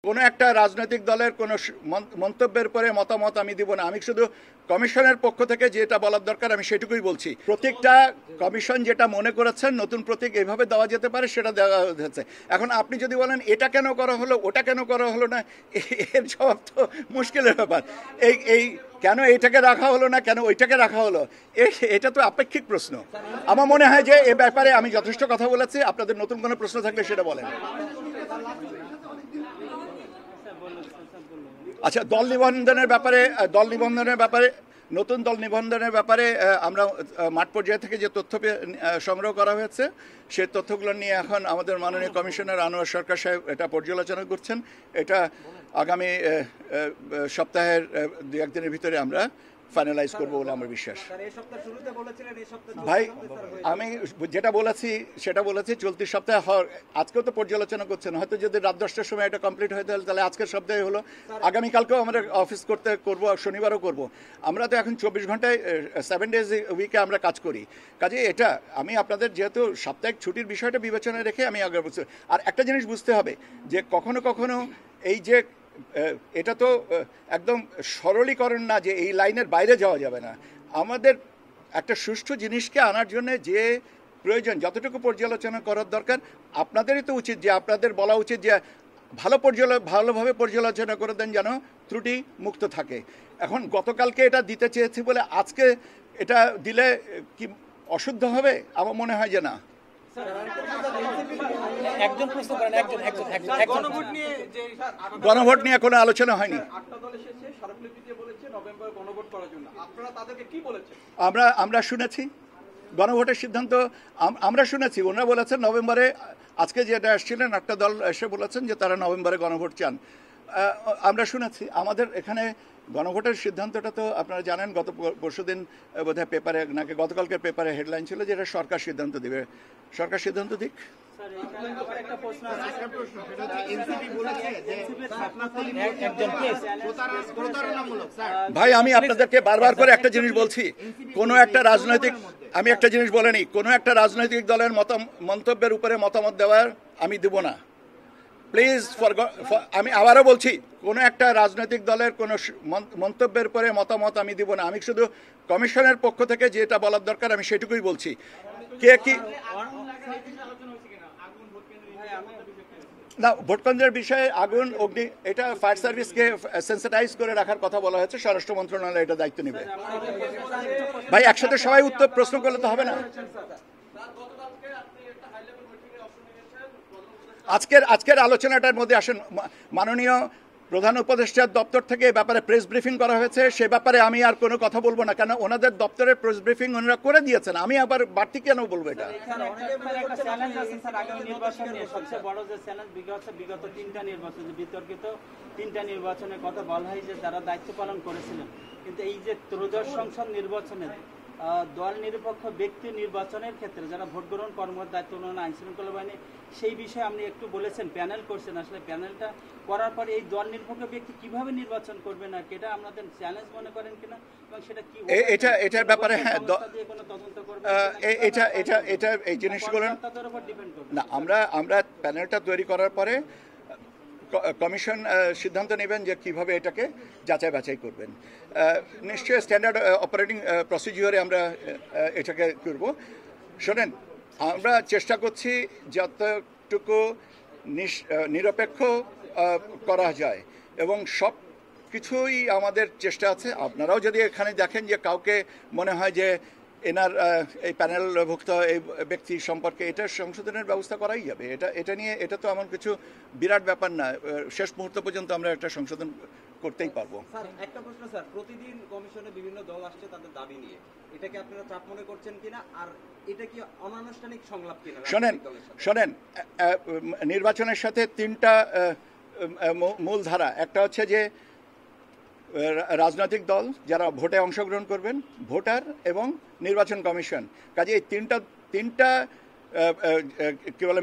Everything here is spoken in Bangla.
কোনো একটা রাজনৈতিক দলের কোনো মন্তব্যের পরে মতামত আমি দিব না। আমি শুধু কমিশনের পক্ষ থেকে যেটা বলার দরকার আমি সেটুকুই বলছি। প্রত্যেকটা কমিশন যেটা মনে করেছেন নতুন প্রতীক এইভাবে দেওয়া যেতে পারে সেটা দেওয়া হয়েছে। এখন আপনি যদি বলেন এটা কেন করা হলো, ওটা কেন করা হলো না, এর জবাব তো মুশকিলের ব্যাপার। এই কেন এইটাকে রাখা হলো না, কেন ওইটাকে রাখা হলো, এটা তো আপেক্ষিক প্রশ্ন। আমার মনে হয় যে এ ব্যাপারে আমি যথেষ্ট কথা বলেছি। আপনাদের নতুন কোনো প্রশ্ন থাকলে সেটা বলেন। আচ্ছা, দল নিবন্ধনের ব্যাপারে নতুন দল নিবন্ধনের ব্যাপারে আমরা মাঠ পর্যায়ে থেকে যে তথ্য সংগ্রহ করা হয়েছে সেই তথ্যগুলো নিয়ে এখন আমাদের মাননীয় কমিশনার আনোয়ার সরকার সাহেব এটা পর্যালোচনা করছেন। এটা আগামী সপ্তাহের দু একদিনের ভিতরে আমরা ফাইনালাইজ করবো বলে আমার বিশ্বাস। ভাই, আমি যেটা বলেছি চলতি সপ্তাহে আজকেও তো পর্যালোচনা করছেন, হয়তো যদি রাত 10টার সময় এটা কমপ্লিট হয়ে তাহলে আজকের সপ্তাহে হলো, আগামীকালকেও আমরা অফিস করবো, শনিবারও করব। আমরা তো এখন 24 ঘন্টায় 7 ডেজ উইকে আমরা কাজ করি। কাজে এটা আমি আপনাদের যেহেতু সাপ্তাহিক ছুটির বিষয়টা বিবেচনায় রেখে আমি আগে বলছি। আর একটা জিনিস বুঝতে হবে যে কখনো কখনো এই যে এটা তো একদম সরলীকরণ না যে এই লাইনের বাইরে যাওয়া যাবে না। আমাদের একটা সুষ্ঠু জিনিসকে আনার জন্য যে প্রয়োজন, যতটুকু পর্যালোচনা করার দরকার আপনাদেরই তো উচিত, যে আপনাদের বলা উচিত যে ভালোভাবে পর্যালোচনা করে দেন যেন ত্রুটি মুক্ত থাকে। এখন গতকালকে এটা দিতে চেয়েছি বলে আজকে এটা দিলে কি অশুদ্ধ হবে? আমার মনে হয় যে না। গণভোট নিয়ে কোনো আলোচনা হয়নি। আমরা শুনেছি গণভোটের সিদ্ধান্ত, আমরা শুনেছি ওনারা বলেছেন নভেম্বরে। আজকে যেটা আসছিলেন একটা দল এসে বলেছেন যে তারা নভেম্বরে গণভোট চান। আমরা শুনেছি। আমাদের এখানে গণভোটের সিদ্ধান্তটা তো আপনারা জানেন, গত পরশুদিন বোধহয় পেপারে নাকি গতকালকের পেপারে হেডলাইন ছিল যে এটা সরকার সিদ্ধান্ত দিবে। সরকার সিদ্ধান্ত দিক। ভাই, আমি আপনাদেরকে বারবার করে একটা জিনিস বলছি, কোনো একটা রাজনৈতিক, আমি একটা জিনিস বলিনি, কোনো একটা রাজনৈতিক দলের মন্তব্যের উপরে মতামত দেওয়ার আমি দেব না। প্লিজ, আমি আবারও বলছি, কোনো একটা রাজনৈতিক দলের কোনো মন্তব্যের পরে মতামত আমি দিব না। আমি শুধু কমিশনের পক্ষ থেকে যেটা বলার দরকার আমি সেটুকুই বলছি। কে কি না, ভোটকেন্দ্রের বিষয়ে আগুন অগ্নি, এটা ফায়ার সার্ভিসকে সেন্সিটাইজ করে রাখার কথা বলা হয়েছে। স্বরাষ্ট্র মন্ত্রণালয় এটা দায়িত্ব নেবে। ভাই, একসাথে সবাই উত্তর প্রশ্ন করলে তো হবে না। আজকের আলোচনাটার মধ্যে আসেন, মাননীয় প্রধান উপদেষ্টার দপ্তর থেকে এই ব্যাপারে প্রেস ব্রিফিং করা হয়েছে। সে ব্যাপারে আমি আর কোনো কথা বলবো না, কেন ওনাদের দপ্তরের প্রেস ব্রিফিং ওনারা করে দিয়েছেন। আমি আবার বাড়তি কেন বলবো এটা? বিগত বিতর্কিত তিনটা নির্বাচনের কথা বলা হয় যে যারা দায়িত্ব পালন করেছিলেন, কিন্তু এই যে ত্রয়োদশ সংসদ নির্বাচনের দল নিরপেক্ষ ব্যক্তি নির্বাচনের ক্ষেত্রে যারা ভোট গ্রহণ কর্মকর্তার দায়িত্ব নেন আইন শৃঙ্খলা বাহিনী, সেই বিষয়ে আপনি একটু বলেছেন প্যানেল করছেন। আসলে প্যানেলটা করার পরে এই দল নিরপেক্ষ ব্যক্তি কিভাবে নির্বাচন করবে না, এটা আপনাদের চ্যালেঞ্জ মনে করেন কিনা, এবং সেটা কি এটার ব্যাপারে এটা এই জিনিসগুলো না, আমরা প্যানেলটা তৈরি করার পরে কমিশন সিদ্ধান্ত নেবেন যে কিভাবে এটাকে যাচাই বাছাই করবেন। নিশ্চয়ই স্ট্যান্ডার্ড অপারেটিং প্রসিডিওরে আমরা এটাকে করব। শোনেন, আমরা চেষ্টা করছি যতটুকু নিরপেক্ষ করা যায় এবং সব কিছুই আমাদের চেষ্টা আছে। আপনারাও যদি এখানে দেখেন যে কাউকে মনে হয় যে এনার এই প্যানেলভুক্ত এই ব্যক্তি সম্পর্কে, এটা সংশোধনের ব্যবস্থা করাই যাবে। এটা নিয়ে এটা তো এমন কিছু বিরাট ব্যাপার না। শেষ মুহূর্ত পর্যন্ত আমরা একটা সংশোধন করতেই পারবো। একটা প্রশ্ন স্যার, প্রতিদিন কমিশনে বিভিন্ন দল আসছে তাদের দাবি নিয়ে, এটাকে আপনারা চাপ মনে করছেন কিনা, আর এটা কি অনানুষ্ঠানিক সংলাপ কিনা? শোনেন, নির্বাচনের সাথে তিনটা মূল ধারা। একটা হচ্ছে যে রাজনৈতিক দল যারা ভোটে অংশগ্রহণ করবেন, ভোটার এবং নির্বাচন কমিশন। কাজে এই তিনটা কি বলে